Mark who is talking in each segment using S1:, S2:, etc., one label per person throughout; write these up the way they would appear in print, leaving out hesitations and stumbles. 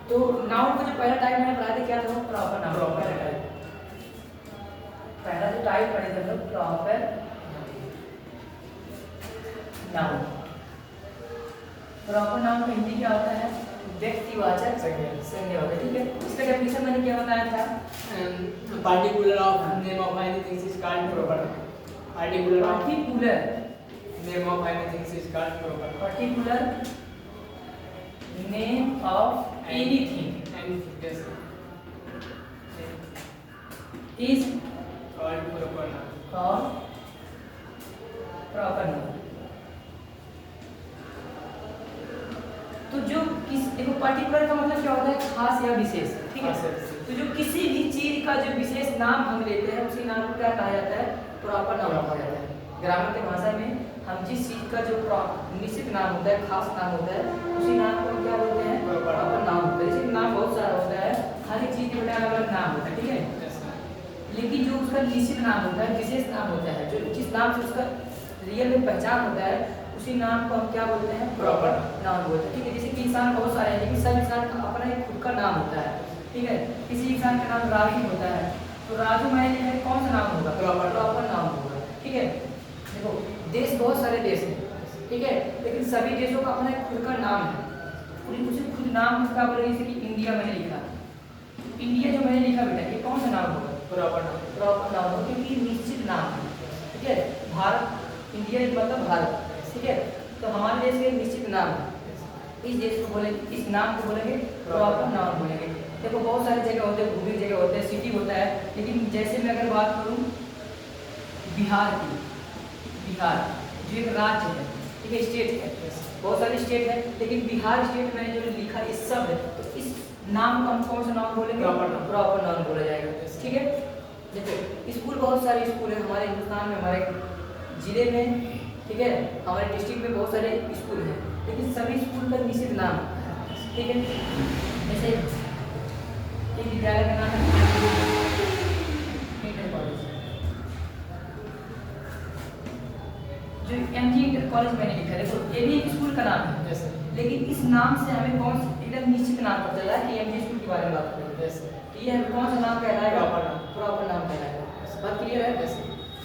S1: तो नाउन का जो पहला टाइप मैंने पढ़ाया था क्या था, प्रॉपर नाउन। पहला टाइप, पहला जो टाइप पढ़े थे हम लोग प्रॉपर नाउन। प्रॉपर नाउन का हिंदी क्या होता है, व्यक्तिवाचक संज्ञा होता है। ठीक है, इसका डेफिनेशन मैंने क्या बताया था,
S2: particular of name of anything is called proper. Particular of
S1: particular
S2: name of anything is called proper.
S1: Particular name of anything
S2: anything yes
S1: is
S2: called proper noun.
S1: और प्रॉपर नाउन। तो जो किस देखो पर्टिकुलर का मतलब क्या होता है, खास या विशेष। ठीक है, तो जो किसी भी चीज का जो विशेष नाम हम लेते हैं उसी नाम को क्या कहा जाता है, प्रॉपर नाउन कहा जाता है। ग्रामर की भाषा में हम जिस चीज का जो निश्चित नाम होता है, खास नाम होता है, उसी नाम को हम क्या बोलते हैं, प्रॉपर नाउन होता है। जैसे नाम बहुत सारा होता है, हर एक चीज का अलग अलग नाम होता है। ठीक है, लेकिन जो उसका निश्चित नाम होता है, विशेष नाम होता है, जो जिस नाम से उसका रियल में पहचान होता है, उसी नाम को हम क्या बोलते हैं, प्रॉपर नाउन बोलते हैं। ठीक है, जैसे कि इंसान बहुत सारे हैं, लेकिन सब इंसान का अपना एक खुद का नाम होता है। ठीक है, किसी इंसान का नाम राजू होता है, तो राजू मैंने लिखा है, कौन सा नाम होगा, प्रॉपर नाम होगा। ठीक है, देखो देश बहुत सारे देश हैं, ठीक है, लेकिन सभी देशों का अपना एक खुद का नाम है। उसी खुद नाम का बोले, जैसे कि इंडिया मैंने लिखा, इंडिया जो मैंने लिखा बेटा, ये कौन सा नाम होगा, प्रॉपर नाउन होगा, क्योंकि निश्चित नाम है। ठीक है, भारत, इंडिया मतलब भारत। ठीक है, तो हमारे देश के निश्चित नाम है, इस देश को बोलेंगे, इस नाम को बोलेंगे प्रॉपर नाउन बोलेंगे। देखो बहुत सारी जगह होते हैं, घूमने जगह होते हैं, सिटी होता है, लेकिन जैसे मैं अगर बात करूँ बिहार की, बिहार जो एक राज्य है, ठीक है, स्टेट है, बहुत सारे स्टेट है, लेकिन बिहार स्टेट में जो लिखा इस शब्द है, तो इस नाम को हम कौन सा नाम बोलेंगे, प्रॉपर नाउन बोला जाएगा। ठीक है, देखो स्कूल बहुत सारे स्कूल है हमारे हिंदुस्तान में, हमारे जिले में, ठीक है, हमारे डिस्ट्रिक्ट में बहुत सारे स्कूल हैं, लेकिन सभी स्कूल का निश्चित नाम है। ठीक है, जैसे एक विद्यालय का नाम है इंटर कॉलेज, जो एमजी इंटर कॉलेज मैंने लिखा है, देखो ये भी एक स्कूल का नाम है, लेकिन इस नाम से हमें कौन एकदम निश्चित नाम पता चला है कि एमजी स्कूल के बारे में बात करें, ये हमें कौन सा नाम कहलाएगा, प्रॉपर नाम कहलाएगा। बात क्लियर है।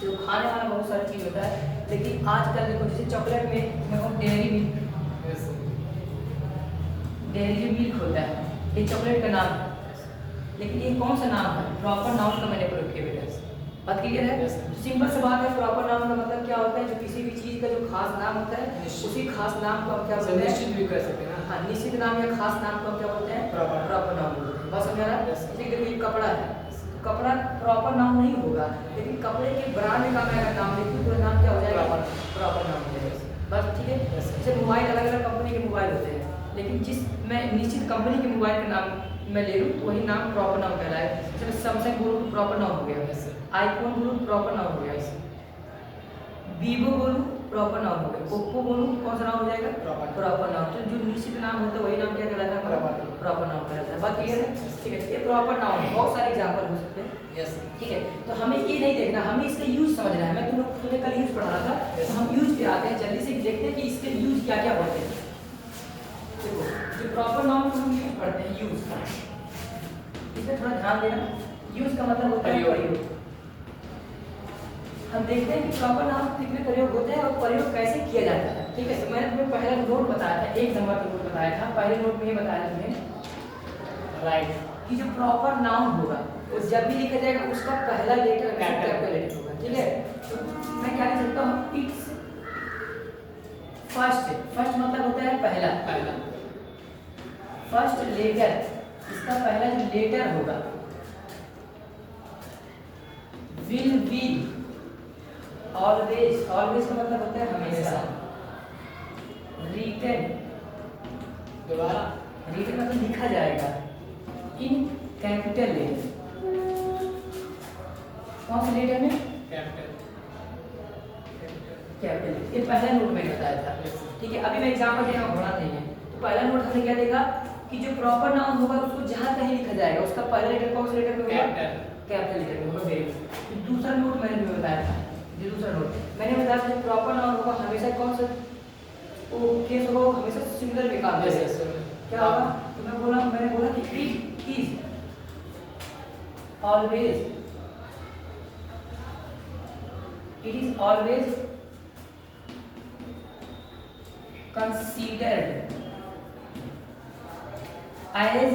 S1: जो खाने वाला बहुत सारी चीज़ होता है, लेकिन आजकल देखो जैसे चॉकलेट में मैं कहूँ डेयरी मिल्क, डेयरी मिल्क होता है, ये चॉकलेट का नाम है, लेकिन ये कौन सा नाम है, प्रॉपर नाउन का मैंने प्रयोग किया बेटा। बात क्लियर है। सिंपल सी बात है, प्रॉपर नाउन का मतलब क्या होता है, जो किसी भी चीज़ का जो खास नाम होता है, उसी खास नाम को हम क्या बोलते हैं,
S2: निश्चित भी कर सकते हैं।
S1: हाँ, निश्चित नाम या खास नाम को हम क्या बोलते हैं, प्रॉपर नाउन बोलते हैं। बस समझ रहा है। जैसे कि ये कपड़ा है, कपड़ा प्रॉपर नाउन नहीं होगा, लेकिन कपड़े के ब्रांड का मैं अगर नाम लिखूँ तो नाम क्या हो जाएगा, प्रॉपर नाउन हो जाएगा। बस ठीक है। जैसे मोबाइल अलग अलग कंपनी के मोबाइल होते हैं, लेकिन जिस मैं निश्चित कंपनी के मोबाइल का नाम मैं ले लूँ तो वही नाम प्रॉपर नाउन कहलाएगा। जैसे सैमसंग बोलूँ तो प्रॉपर नाउन हो गया, आईफोन बोलूँ प्रॉपर नाउन हो गया, वीवो बोलूँ प्रॉपर नाउन हो गया, ओप्पो बोलूँ कौन सा नाम हो जाएगा, प्रॉपर नाउन। तो जो निश्चित नाम होता है वही नाम क्या कहलाता है, प्रॉपर नाउन कहलाता है। बात क्लियर है। ठीक है, ये प्रॉपर नाउन है, बहुत सारे एग्जाम्पल हो सकते हैं। ठीक है, तो हमें ये नहीं देखना, हमें इसका यूज समझना है। मैं तुम्हें कल यूज पढ़ा रहा था, तो हम यूज पे आते हैं, जल्दी से देखते हैं कि इसके यूज क्या क्या होते हैं। देखो जो प्रॉपर नाउन को हम यूज पढ़ते हैं, यूज, इसमें थोड़ा ध्यान देना। यूज का मतलब होता है प्रयोग। हम देखते हैं कि प्रॉपर नाउन कितने प्रयोग होते हैं और प्रयोग कैसे किया जाता है। ठीक है, तो मैंने तुम्हें पहला नोट बताया था, 1 नंबर का नोट बताया था। पहले नोट में ये बताया तुम्हें राइट कि जो प्रॉपर नाउन होगा वो जब भी लिखा जाएगा उसका पहला लेटर कैपिटल लेटर होगा। ठीक है, तो मैं क्या लिख सकता हूँ, इट्स फर्स्ट, फर्स्ट मतलब होता है पहला, फर्स्ट लेटर, इसका पहला जो लेटर होगा विल बी, ऑलवेज, ऑलवेज का मतलब होता है हमेशा, रिटन, दोबारा रिटन मतलब लिखा जाएगा इन कैपिटल लेटर। कौन से लेटर में, कैपिटल। ये पहला नोट मैंने बताया था। ठीक है, अभी मैं एग्जांपल दे रहा हूँ, बड़ा नहीं है। तो पहला नोट हमने क्या देखा कि जो प्रॉपर नाउन होगा उसको जहाँ कहीं लिखा जाएगा उसका पहला लेटर कौन से लेटर में होगा, कैपिटल लेटर में होगा। Very good. दूसरा नोट मैंने भी बताया था, ये दूसरा नोट मैंने बताया था, जो प्रॉपर नाउन होगा हमेशा कौन सा वो केस होगा, हमेशा सिंगुलर में काम करेगा। क्या होगा? तो मैंने बोला कि it is always considered as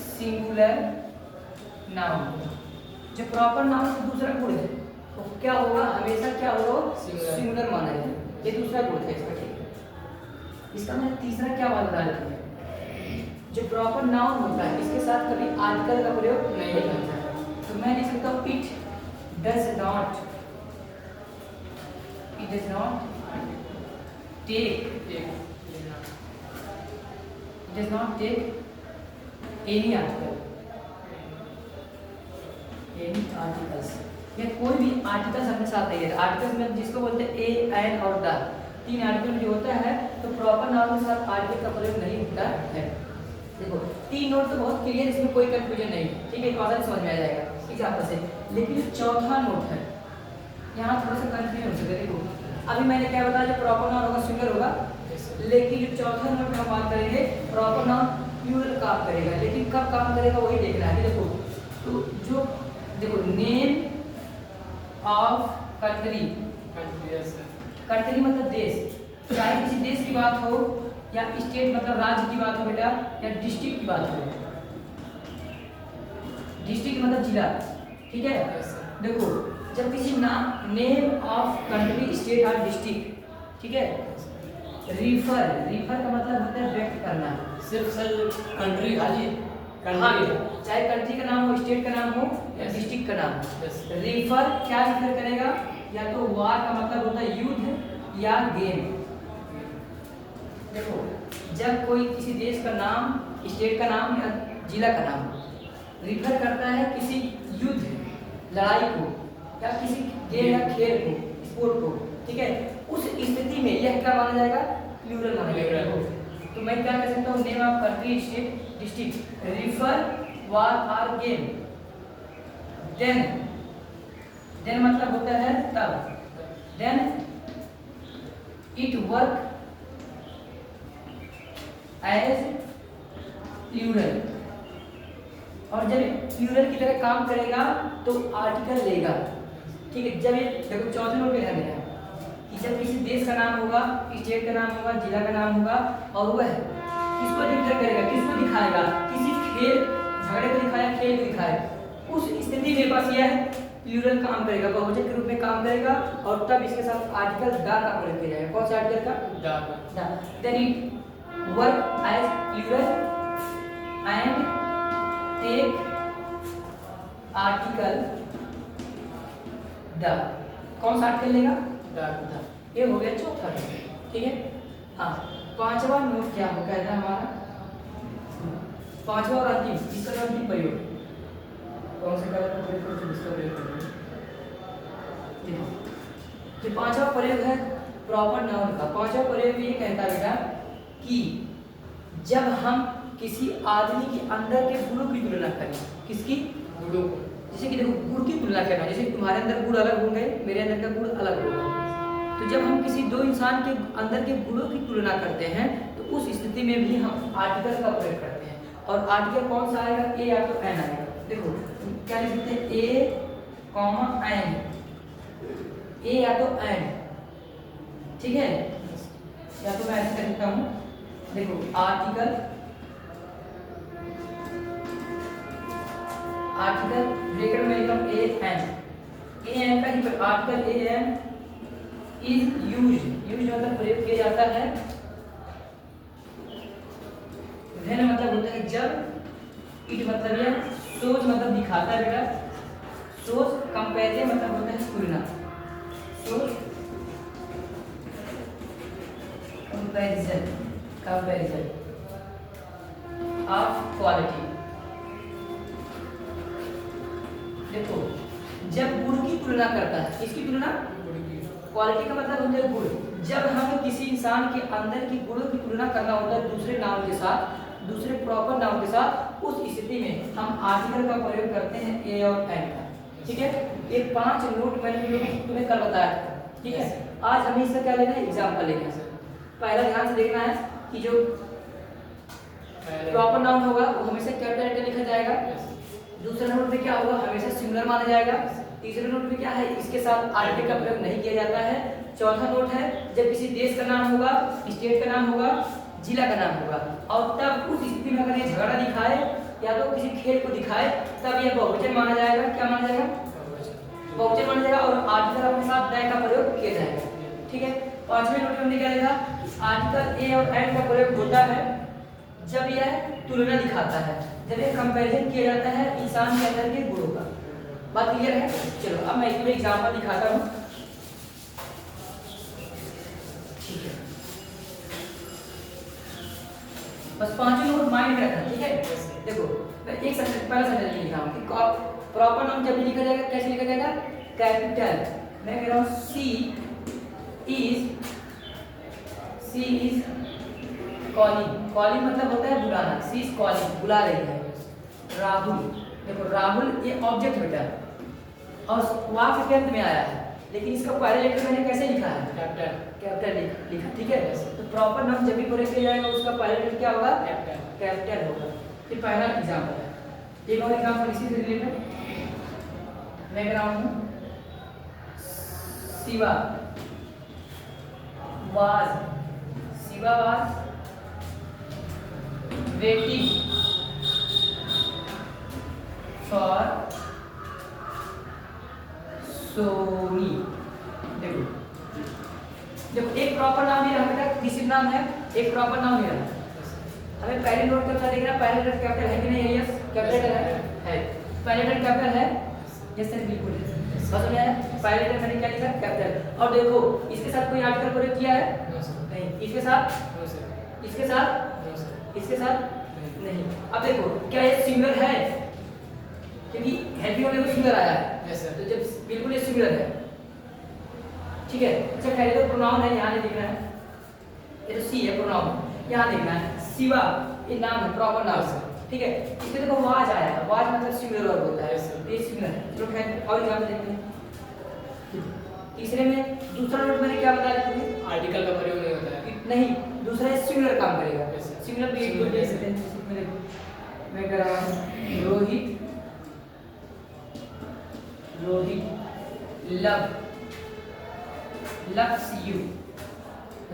S1: singular noun। जो प्रॉपर नाउन से दूसरा गुण है तो क्या होगा? हमेशा क्या होगा? सिंगुलर माना जाएगा। ये दूसरा गुण है इसका, ठीक है। इसका मैं तीसरा क्या बता रहा हूँ, जो प्रॉपर नाउन होता है इसके साथ कभी आर्टिकल का प्रयोग नहीं करता है। तो मैं लिख सकता हूँ it does not take any articles या कोई भी आर्टिकल्स अपने साथ नहीं है। आर्टिकल्स में जिसको बोलते हैं ए, एन और द, तीन आर्टिकल जो होता है तो प्रॉपर नाउन के साथ आर्टिकल का प्रयोग नहीं होता है। देखो तीन नोट तो बहुत क्लियर, इसमें कोई कंफ्यूजन नहीं, ठीक है, आसानी समझ में आ जाएगा एग्जाम्पल से। लेकिन चौथा नोट है यहाँ थोड़ा सा कंफ्यूजन हो सकता है। देखो अभी मैंने क्या बताया, जो प्रॉपर नाउन होगा सिंगुलर होगा, लेकिन जो चौथा नोट हम बात करेंगे प्रॉपर नाउन प्लूरल काम करेगा। लेकिन कब काम करेगा वही देखना है। देखो तो जो देखो नेम ऑफ कंट्री मतलब देश, चाहे किसी देश की बात हो या स्टेट मतलब राज्य की बात हो बेटा, या डिस्ट्रिक्ट की बात हो। डिस्ट्रिक्ट मतलब जिला, ठीक है। देखो जब किसी नेम ऑफ कंट्री, स्टेट और डिस्ट्रिक्ट, ठीक है, रिफर का मतलब होता है व्यक्त करना।
S2: सिर्फ सर कंट्री खाली
S1: चाहे कंट्री का नाम हो, स्टेट का नाम हो या डिस्ट्रिक्ट का नाम हो। रिफर क्या रिफर करेगा? या तो वार का मतलब होता है युद्ध या गेम। देखो जब कोई किसी देश का नाम, स्टेट का नाम या जिला का नाम रिफर करता है किसी युद्ध, लड़ाई को या किसी गेम या खेल को, स्पोर्ट को, ठीक है, उस स्थिति में यह क्या माना जाएगा? प्लूरल माना जाएगा। तो मैं क्या कह सकता हूँ? Name of country, state, district, refer, war और गेम। देन मतलब होता है तब। Then it work as plural, और जब प्लूरल की तरह काम करेगा तो आर्टिकल लेगा, ठीक है। जब ये देखो चौथे नोट पे ध्यान देना कि जब किसी देश का नाम होगा, स्टेट का नाम होगा, जिला का नाम होगा, और वह किसको रिफर करेगा, किसको दिखाएगा? किसी खेल, झगड़े को दिखाया, खेल को दिखाया, उस स्थिति में बस यह प्लूरल काम करेगा, बहुवचन के रूप में काम करेगा, और तब इसके साथ आर्टिकल द का प्रयोग किया जाएगा। कौन सा आर्टिकल का? The. Then it work as plural and take article the. कौन सा आर्टिकल लेगा? द। ये हो गया चौथा, ठीक है। हाँ, पांचवा नोट क्या हो कहता है हमारा? पांचवा और अंतिम, इसका जो अंतिम प्रयोग कौन से कलर का प्रयोग करें? इसका प्रयोग करेंगे। जो पांचवा प्रयोग है प्रॉपर नाउन का, पांचवा प्रयोग ये कहता है बेटा कि जब हम किसी आदमी के अंदर के गुणों की तुलना करें, किसकी? गुणों को। जैसे कि देखो गुण की तुलना करना, जैसे तुम्हारे अंदर गुण अलग होंगे, मेरे अंदर का गुण अलग होगा। तो जब हम किसी दो इंसान के अंदर के गुणों की तुलना करते हैं तो उस स्थिति में भी हम आर्टिकल का प्रयोग करते हैं। और आर्टिकल कौन सा आएगा? ए या तो एन आएगा। देखो क्या लिखते हैं? ए कॉमा एन, ए या तो एन, ठीक है। या तो मैं ऐसे कर देता हूँ, देखो आर्टिकल ब्रैकेट में लिखा हूँ ए एन का ही article a an is used मतलब प्रयोग किया जाता है। व्हेन मतलब होता है जब, इट मतलब यह, सोच मतलब दिखाता है बेटा, सोच, कंपेरिजन मतलब होता है तुलना, सोच कंपेरिजन ऑफ क्वालिटी। देखो जब गुण की तुलना करता है, किसकी तुलना? क्वालिटी का मतलब होता है गुण। जब हमें किसी इंसान के अंदर की गुणों की तुलना करना होता है दूसरे नाउन के साथ, दूसरे प्रॉपर नाउन के साथ, उस स्थिति में हम आर्टिकल का प्रयोग करते हैं ए और एन का, ठीक है। ये 5 नोट मैंने तुम्हें कल बताया था, ठीक है। आज हमें इसका क्या लेना है? एग्जाम्पल लेना है। पहला ध्यान से देखना है कि जो प्रॉपर नाउन होगा वो हमेशा कैपिटल लेटर लिखा जाएगा। दूसरा नोट में क्या होगा, हमेशा सिंगुलर माना जाएगा। तीसरे नोट में क्या है, इसके साथ आर्टिकल का प्रयोग नहीं किया जाता है। चौथा नोट है जब किसी देश का नाम होगा, स्टेट का नाम होगा, जिला का नाम होगा और तब उस स्थिति में अगर ये झगड़ा दिखाए या तो किसी खेल को दिखाए तब यह बहुवचन माना जाएगा। क्या माना जाएगा, बहुवचन माना जाएगा और आर्टिकल अपने साथ दैट का प्रयोग किया जाएगा। ठीक है, पांचवें नोट में हमने क्या लिखा, आर्टिकल ए और एंड का प्रयोग होता है जब यह तुलना दिखाता है, जब ये कंपैरिजन किया जाता है इंसान के अंदर के गुणों का। बात क्लियर है। चलो अब मैं एक एग्जांपल दिखाता हूँ। ठीक है, बस पांचों नोट माइंड रखना। ठीक है, देखो मैं एक सेंटेंस पहला सेंटेंस लिख रहा हूँ कि प्रॉपर नाउन जब भी लिखा जाएगा कैसे लिखा जाएगा, कैपिटल। मैं कह रहा हूँ सी इज कॉलिंग। कॉलिंग मतलब होता है बुलाना, सी इज कॉलिंग, बुला रही है। राहुल, देखो राहुल ये ऑब्जेक्ट बेटा और वाक्य के अंत में आया है, लेकिन इसका पहले लेटर मैंने कैसे लिखा है, कैपिटल लिखा। ठीक है, तो प्रॉपर नाउन जब भी प्रयोग किया जाएगा उसका पहले लेटर क्या होगा, कैपिटल होगा। ये पहला एग्जांपल है। एक और एग्जांपल इसी से रिलेटेड मैं कह रहा हूँ, Shiva was waiting for Soni. देखो एक प्रॉपर नाम दिया बेटा, किसी नाम है, एक प्रॉपर नाम दिया। हमें पहले नोट करना देखना, पहले लेटर कैपिटल है कि नहीं है, यस कैपिटल है। पहले लेटर कैपिटल है, यस सर बिल्कुल समझ में आया। पहले लेटर मैंने क्या लिखा, कैपिटल। और देखो इसके साथ कोई आर्टिकल प्रयोग किया है नहीं, इसके साथ नहीं। अब देखो क्या ये सिंगुलर है, क्योंकि हेल्पिंग में सिंगुलर आया है। तो जब बिल्कुल ये सिंगुलर है। ठीक है, अच्छा पहले तो प्रोनाउन है, यहाँ नहीं देखना है, ये तो सी है प्रोनाउन, यहाँ देखना है। शिवा ये नाम है, प्रॉपर नाम है। ठीक है, इसमें देखो वाज आया है, वाज मतलब सिंगुलर वर्ब होता है, तो ये सिंगुलर है। चलो खैर और एग्जांपल देखते हैं। तीसरे में दूसरा नोट मैंने क्या बताया तुम्हें,
S2: आर्टिकल का प्रयोग नहीं होता है।
S1: नहीं, दूसरा है सिंगुलर काम करेगा। सिंगुलर भी एक दो दे सकते हैं। मैं कह रहा हूँ रोहित लव्स यू।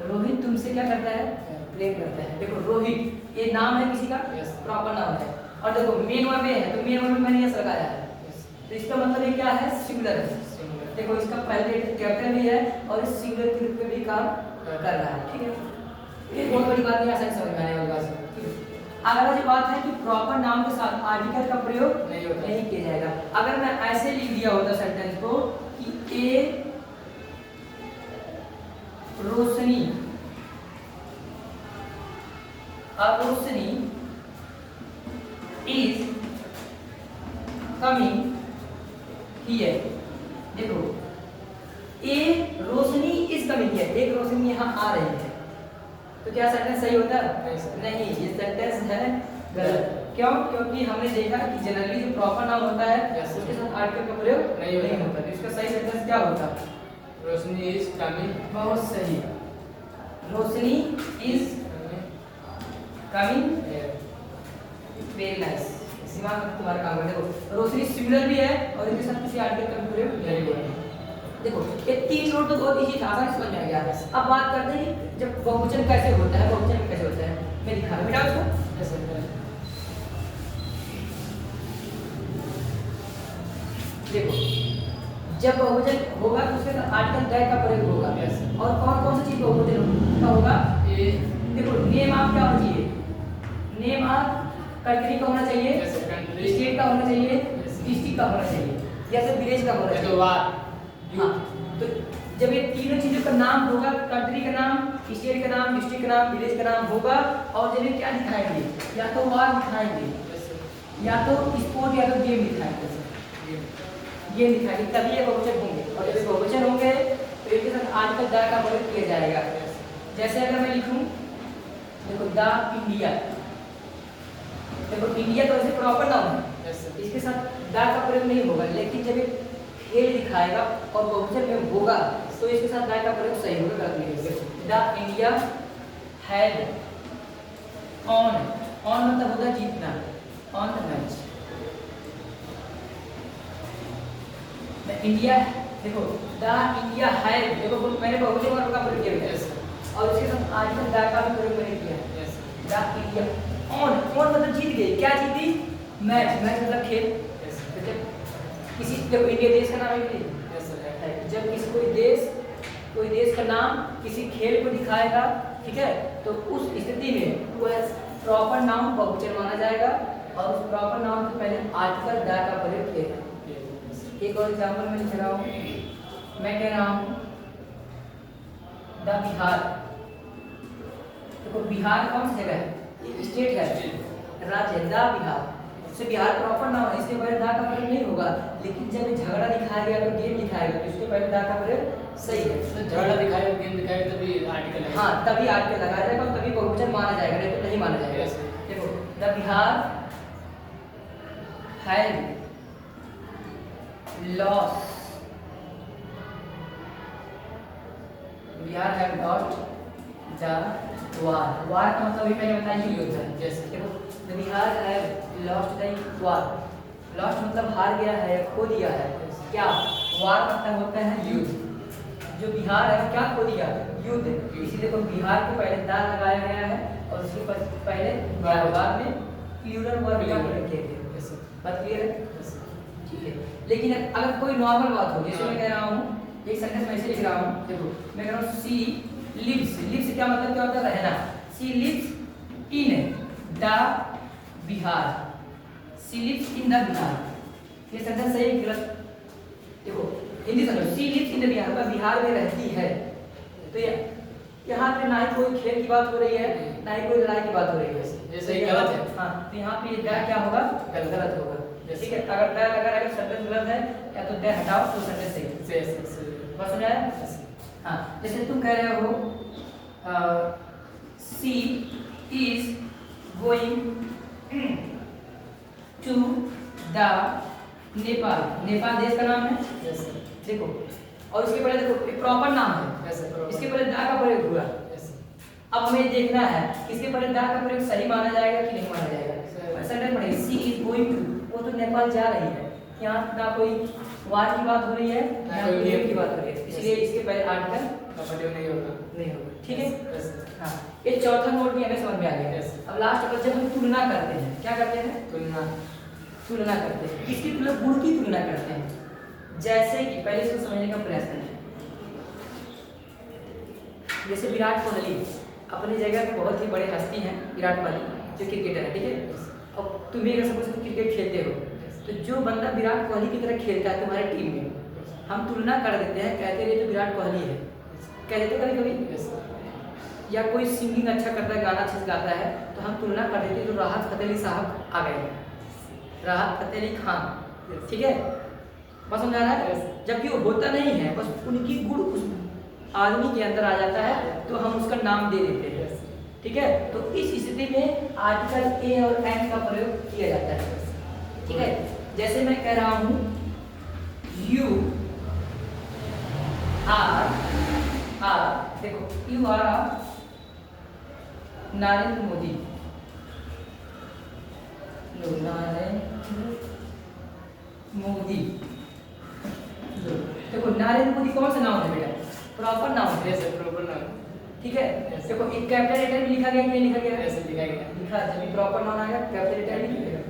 S1: रोहित तुमसे क्या करता है, प्रेम करता है। देखो रोहित ये नाम है किसी का, प्रॉपर नाम है। और देखो मेन वर्ब है, तो मेन वर्ब में मैंने यस लगाया है, तो इसका मतलब ये क्या है, सिंगुलर है। देखो इसका पहले कैपिटल भी है और इस सिंगुलर के रूप में भी काम कर रहा है। ठीक है, ये बहुत बड़ी बात नहीं, आसानी समझ में आने वाली बात है। अगला जो बात है कि प्रॉपर नाउन के साथ आर्टिकल का प्रयोग नहीं किया जाएगा। अगर मैं ऐसे लिख दिया होता सेंटेंस को कि ए रोशनी इज कमिंग हियर। देखो ए रोशनी इज कमिंग हियर, एक रोशनी यहाँ आ रही है, तो क्या सेंटेंस सही होता है, नहीं, ये सेंटेंस है गलत। क्यों, क्योंकि हमने देखा कि जनरली जो प्रॉपर नाउन होता है उसके साथ आर्टिकल का प्रयोग नहीं होता। तो इसका सही सेंटेंस क्या होता,
S2: रोशनी इज कमिंग।
S1: बहुत सही, रोशनी इज कमिंग, वेरी नाइस। दिमाग तुम्हारा काम है। देखो रोशनी सिमिलर भी है और इसके साथ किसी आर्टिकल का प्रयोग नहीं हुआ। देखो ये तीन नोट तो बहुत इजी था, आसान समझ में आ गया। अब बात करते हैं कि जब बहुवचन कैसे होता है, बहुवचन कैसे होता है, मैं दिखा रहा हूं बेटा उसको। देखो जब बहुवचन होगा तो उसके साथ आर्टिकल दैट का प्रयोग होगा। और कौन सी चीज बहुवचन का होगा, ये देखो नेम आप क्या होना चाहिए, नेम आप कंट्री का होना चाहिए, स्टेट का होना चाहिए, डिस्ट्रिक्ट का होना चाहिए, या फिर विलेज का होना चाहिए। हाँ, तो जब ये तीनों चीजों का नाम होगा, कंट्री का नाम, स्टेट का नाम, डिस्ट्रिक्ट का नाम, विलेज का नाम होगा, और जब ये क्या दिखाएंगे, या तो वार दिखाएंगे, या तो स्पोर्ट, या तो गेम दिखाएंगे, ये दिखाएंगे, तभी ये बहुवचन होंगे। और जब ये बहुवचन होंगे तो इनके साथ आर्टिकल द का प्रयोग किया जाएगा। जैसे अगर मैं लिखूं, देखो द इंडिया, देखो इंडिया तो ऐसे प्रॉपर नाउन है, इसके साथ द का प्रयोग नहीं होगा, लेकिन जब ये खेल दिखाएगा और बहुवचन में होगा तो इसके साथ द का प्रयोग सही होगा, गलत नहीं होगा। The India had on, on मतलब होता है जीतना, on the match. The India, देखो द इंडिया हैड, देखो मैंने बहुवचन वर्ब का प्रयोग किया है और उसके साथ आर्टिकल द का भी प्रयोग मैंने किया है। द इंडिया ऑन, ऑन मतलब जीत गई, क्या जीती? मैच, मैच मतलब खेल। तो जब किसी, देखो इंडिया देश का नाम है कि नहीं? जब किसी कोई देश का नाम किसी खेल को दिखाएगा, ठीक है, तो उस स्थिति में वह प्रॉपर नाउन बहुवचन माना जाएगा और उस प्रॉपर नाउन से पहले आर्टिकल द का प्रयोग किया। एक और एग्जांपल मैं लिख रहा हूँ, मैं कह रहा हूँ द बिहार। देखो बिहार कौन सी जगह है? स्टेट है, राज्य है, द बिहार से बिहार प्रॉपर नाउन है, इसके पहले द का प्रयोग नहीं होगा। लेकिन जब झगड़ा दिखाया गया तो गेम दिखाएगा तो इसके पहले द का प्रयोग सही है।
S2: तो झगड़ा दिखाएगा, गेम दिखाएगा तभी आर्टिकल है।
S1: हाँ, तभी आर्टिकल लगाया जाएगा और तभी बहुवचन माना जाएगा, नहीं तो नहीं माना जाएगा। देखो the Bihar had lost, Bihar had lost the war. War का मतलब भी मैंने बताया युद्ध है।
S2: जैसे
S1: देखो the Bihar had lost the war, lost मतलब हार गया है, खो दिया है। क्या? वार मतलब होता है युद्ध। जो बिहार है क्या खो दिया? युद्ध। इसीलिए तो बिहार के पहले दा लगाया गया है और उसके पहले बाद में प्लूरल वर्ब का प्रयोग किए थे। बात क्लियर है? ठीक है। लेकिन अगर कोई नॉर्मल बात हो, जैसे मैं कह रहा हूँ, एक सेंटेंस में ऐसे लिख रहा हूँ, देखो मैं कह रहा हूँ सी लिव्स, लिव्स क्या मतलब क्या होता है? रहना। She lives in the Bihar, she lives in the Bihar, ये सेंटेंस सही है गलत? देखो हिंदी समझो, she lives in the Bihar मतलब बिहार में रहती है। तो यहाँ पे ना ही कोई खेल की बात हो रही है, ना ही कोई लड़ाई की बात हो रही है,
S2: ये सही गलत है।
S1: हाँ, तो यहाँ पे द क्या होगा? गलत होगा। ठीक है, अगर द लगा रहेगा सेंटेंस गलत है, या तो द हटाओ तो सेंटेंस सही है। बस समझ आया? हाँ, जैसे तुम कह रहे हो she is going to the Nepal, Nepal देश का नाम है। देखो और उसके पहले देखो एक प्रॉपर नाम है, इसके पहले दा का प्रयोग हुआ। अब हमें देखना है इसके पहले दा का प्रयोग सही माना जाएगा कि नहीं माना जाएगा। सेंटेंस पढ़िए, सी इज गोइंग टू, वो तो नेपाल जा रही है, यहाँ ना कोई वार की बात हो रही है ना कोई गेम की बात हो रही है, इसलिए इसके पहले आर्टिकल नहीं होगा। ठीक है? हाँ, ये चौथा नोट भी हमें समझ में आ गया। अब लास्ट पर जब हम तुलना करते हैं, क्या करते हैं? तुलना करते हैं। किसकी तुलना? गुण की तुलना करते हैं। जैसे कि पहले इसको समझने का प्रयास करें। जैसे विराट कोहली अपनी जगह पे बहुत ही बड़े हस्ती हैं, विराट कोहली जो क्रिकेटर है, ठीक है। अब तुम भी अगर सपोज तुम क्रिकेट खेलते हो, तो जो बंदा विराट कोहली की तरह खेलता है तुम्हारी टीम में, हम तुलना कर देते हैं, कहते हैं तो विराट कोहली है, कह देते कभी कभी। या कोई सिंगिंग अच्छा करता है, गाना अच्छे से गाता है, तो हम तुलना कर देते हैं तो राहत फतेह अली साहब आ गए, राहत फतेह अली खान, ठीक है। बस समझ आ रहा है? जबकि वो होता नहीं है, बस उनकी गुण उस आदमी के अंदर आ जाता है तो हम उसका नाम दे देते हैं, ठीक है। तो इस स्थिति में आर्टिकल ए और एन का प्रयोग किया जाता है, ठीक है। जैसे मैं कह रहा हूँ यू आर, देखो यू आर नरेंद्र मोदी, नरेंद्र मोदी। देखो नरेंद्र मोदी कौन सा नाम है बेटा? प्रॉपर नाम है, ठीक है। देखो एक कैपिटल लेटर भी लिखा गया कि नहीं लिखा गया? लिखा, जब प्रॉपर नाम आएगा कैपिटल लेटर भी लिखेगा,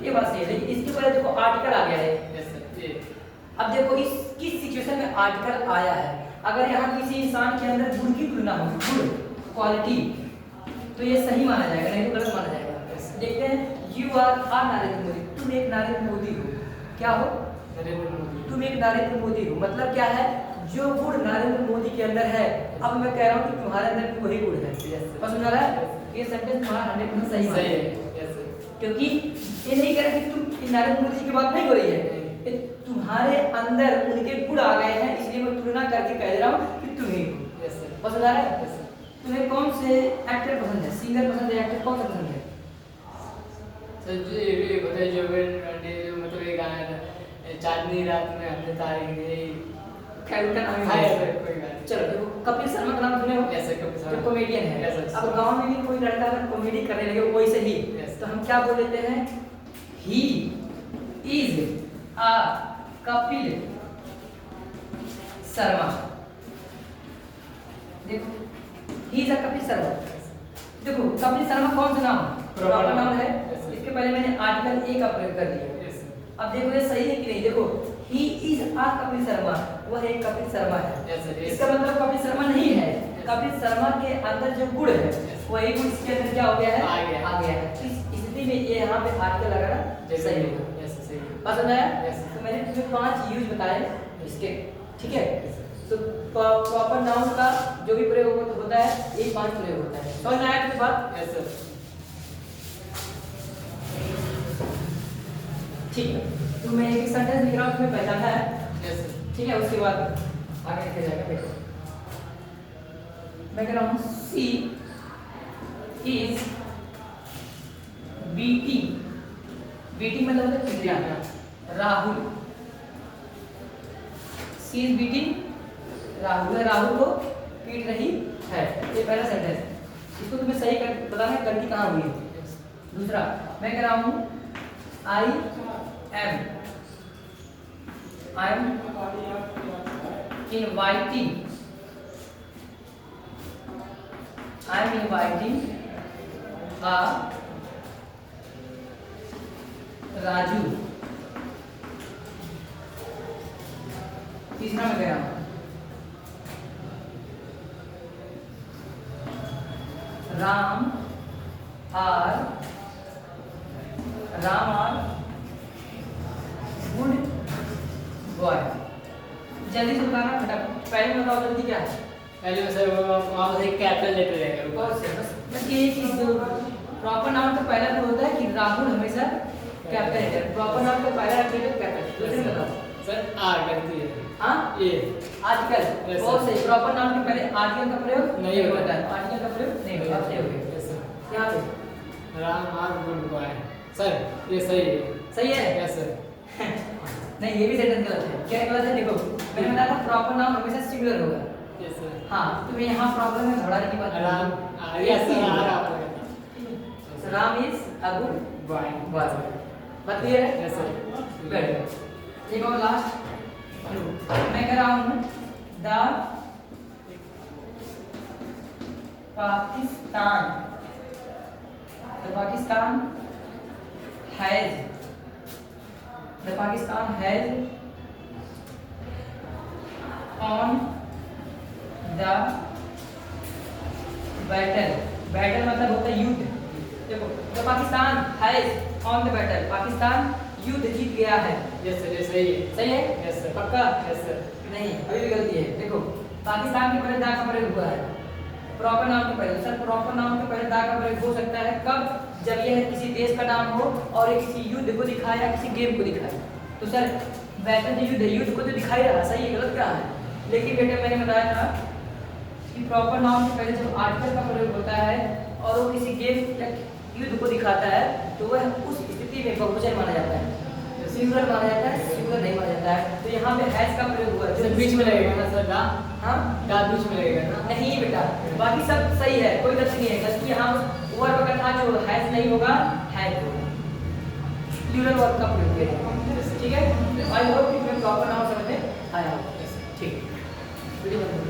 S1: ये बात सही है। लेकिन इसके पहले देखो आर्टिकल आ गया है। अब देखो इस किस सिचुएशन में आर्टिकल आया है। अगर यहाँ किसी इंसान के अंदर गुण की तुलना होगी, गुण क्वालिटी, तो ये सही माना जाएगा, नहीं तो गलत माना जाएगा। देखते हैं, यू आर नरेंद्र मोदी, तुम एक नरेंद्र मोदी हो, क्या हो? तुम एक नरेंद्र मोदी हो, मतलब क्या है? जो गुण नरेंद्र मोदी के अंदर है, अब मैं कह रहा हूँ कि तुम्हारे अंदर भी वही गुण है। समझ आ रहा है? ये सेंटेंस तुम्हारा 100% सही है, क्योंकि ये नहीं कह रहा कि तुम नरेंद्र मोदी जी की बात नहीं हो रही है, तुम्हारे अंदर उनके गुण आ गए हैं, इसलिए मैं तुलना करके कह रहा हूँ कि तुम ही हो। समझ आ रहा है? तुम्हें कौन से एक्टर पसंद है, सिंगर पसंद है, एक्टर कौन सा पसंद है?
S2: मतलब ये गाना चांदनी रात में हमने तारे गिरे,
S1: खैर उनका नाम ही
S2: हाँ
S1: है।
S2: सर कोई बात नहीं।
S1: चलो देखो, कपिल शर्मा का नाम सुने हो?
S2: Yes, sir, Kapil Sharma.
S1: जो कॉमेडियन है।
S2: Yes, sir।
S1: अब गांव में भी कोई लड़का अगर कॉमेडी करने लगे वैसे ही,
S2: Yes।
S1: तो हम क्या बोल देते हैं? He is a Kapil Sharma. देखो, he is a Kapil Sharma. देखो, कपिल शर्मा कौन सा नाम? प्रॉपर नाम है।
S2: Yes, sir।
S1: इसके पहले मैंने आर्टिकल ए का प्रयोग कर दिया।
S2: Yes, sir।
S1: अब देखो ये सही है कि नहीं? देखो, he is a Kapil Sharma, वह एक कपिल शर्मा है।
S2: Yes, sir, yes।
S1: इसका मतलब कपिल शर्मा नहीं है। कपिल शर्मा के अंदर जो गुण है, वही गुण इसके अंदर क्या हो गया है?
S2: आ गया है।
S1: इस स्थिति में ये यहाँ पे आर्टिकल लगाना सही होगा।
S2: Yes, सही है।
S1: बात समझ आया?
S2: Yes।
S1: तो मैंने तुम्हें 5 यूज बताए इसके, ठीक है?
S2: Yes, sir।
S1: तो प्रॉपर नाउन का जो भी प्रयोग होता है, ये 5 प्रयोग होता है। समझ में आया तुम्हें बात?
S2: Yes, sir।
S1: ठीक है। तो मैं एक सेंटेंस लिख रहा हूँ, तुम्हें पहचानना है,
S2: Yes, sir।
S1: ठीक है? उसके बाद आगे लिखा जाएगा। देखो, मैं कह रहा हूँ सी इज बीटिंग। बीटिंग मतलब होता है पिटना। राहुल, सी इज बीटिंग राहुल, राहुल को पीट रही है। ये पहला सेंटेंस। इसको तुम्हें सही कर बताना है गलती कहाँ हुई है। दूसरा, मैं कह रहा हूँ I am inviting a Raju. तीसरा मैं कह रहा हूँ राम आर गुड बॉय। जल्दी से बताना फटाफट। पहले में बताओ जल्दी क्या है?
S2: पहले में सर वहाँ पर एक कैपिटल लेटर रहेगा।
S1: और से बस ये चीज जो प्रॉपर नाउन का पहला तो होता है कि राहुल हमेशा कैपिटल लेटर। प्रॉपर नाउन का पहला लेटर कैपिटल। दूसरे में बताओ
S2: सर आर गलती है।
S1: हाँ,
S2: ए
S1: आर्टिकल।
S2: Yes,
S1: बहुत
S2: sir।
S1: सही। प्रॉपर नाउन के पहले आर्टिकल का प्रयोग
S2: नहीं होता
S1: है। आर्टिकल का प्रयोग नहीं होता। अब सही हो गया।
S2: Yes, sir।
S1: यहाँ पे
S2: Ram are good boy. Sir ये सही है।
S1: सही है?
S2: Yes, sir।
S1: नहीं, ये भी सेंटेंस गलत है। क्या गलत है? देखो, मैंने बताया था प्रॉपर नाउन हमेशा सिंगुलर होगा।
S2: Yes, sir।
S1: हाँ, तुम्हें यहाँ प्रॉब्लम है घबराने की बात नहीं।
S2: राम यस सर आर आप लगा।
S1: Ram is a good
S2: boy.
S1: Boy. बात क्लियर है?
S2: Yes, sir।
S1: गुड। एक और लास्ट, मैं कह रहा हूँ the Pakistan has on the battle मतलब होता है युद्ध। देखो, the Pakistan has on the battle, Pakistan युद्ध जीत गया है।
S2: Yes, sir। ये सही है।
S1: सही है?
S2: Yes, sir।
S1: पक्का?
S2: Yes, sir।
S1: नहीं, अभी भी गलती है। देखो, पाकिस्तान के पहले दा का प्रयोग हुआ है प्रॉपर नाउन के पहले। सर प्रॉपर नाउन के पहले दा का प्रयोग हो सकता है कब? जब यह किसी देश का नाम हो और ये किसी युद्ध को दिखाए या किसी गेम को दिखाए। तो सर बैटल जो युद्ध को तो दिखाई रहा, सही है, गलत क्या है? लेकिन बेटे मैंने बताया था कि प्रॉपर नाउन के पहले जब आर्टिकल का प्रयोग होता है और वो किसी गेम या युद्ध को दिखाता है, तो वह उस स्थिति में बहुवचन माना जाता है, सिंगुलर माना जाता है, सिंगुलर नहीं माना जाता है। तो यहाँ पे हैज का प्रयोग हुआ
S2: सर बीच में लगेगा ना सर? दा
S1: हाँ,
S2: दा बीच में लगेगा ना?
S1: नहीं बेटा, बाकी सब सही है, कोई गलती नहीं है। गलती यहाँ वर्ब का था जो हैज नहीं होगा, हैज होगा। प्लूरल वर्ब का प्रयोग किया जाएगा। ठीक है? आई होप कि मैं प्रॉपर नाउन समझ में आया होगा। ठीक है। वीडियो बंद करो।